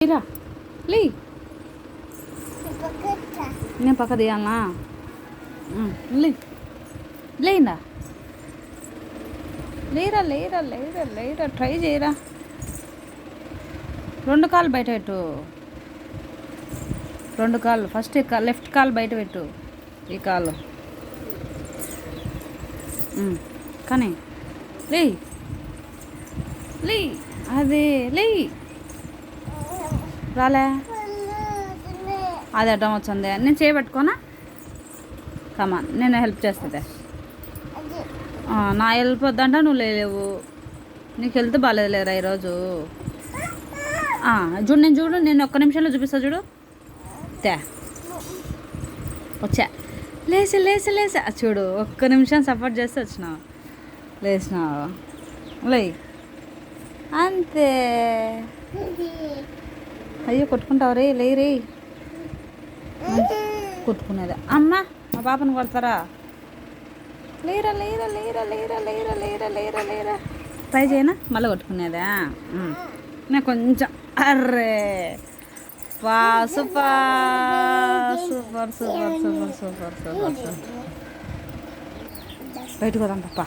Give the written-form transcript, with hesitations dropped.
లేరా లే నేను పక్క తీయాలనా లే లేనా లేరా లేరా లేరా లేరా ట్రై చేయరా రెండు కాళ్ళు బయట పెట్టు రెండు కాళ్ళు ఫస్ట్ లెఫ్ట్ కాలు బయట పెట్టు ఈ కాలు కానీ లే లే అదే లే రాలే అది అడ్డం వచ్చింది నేను చేయబెట్టుకోనా కమాన్ నేను హెల్ప్ చేస్తుంది నా హెల్ప్ వద్దంట నువ్వు లేవు నీకు హెల్త్ బాగాలేదు లేరా ఈరోజు చూడు నేను ఒక్క నిమిషంలో చూపిస్తా చూడు తే వచ్చా లేసి లేసి లేసా చూడు ఒక్క నిమిషం సపోర్ట్ చేస్తే వచ్చినావు లేచినావు లే అంతే అయ్యో కొట్టుకుంటావు రే లే రే కొట్టుకునేది అమ్మ మా పాపను కొడతారా లేరా లేరా లేరా లేరా లేరా లేరా లేరా లేరా ట్రై చేయనా మళ్ళీ కొట్టుకునేదా నేను కొంచెం అర్రే వా super super super super super super super బయటకు వదాం పప్ప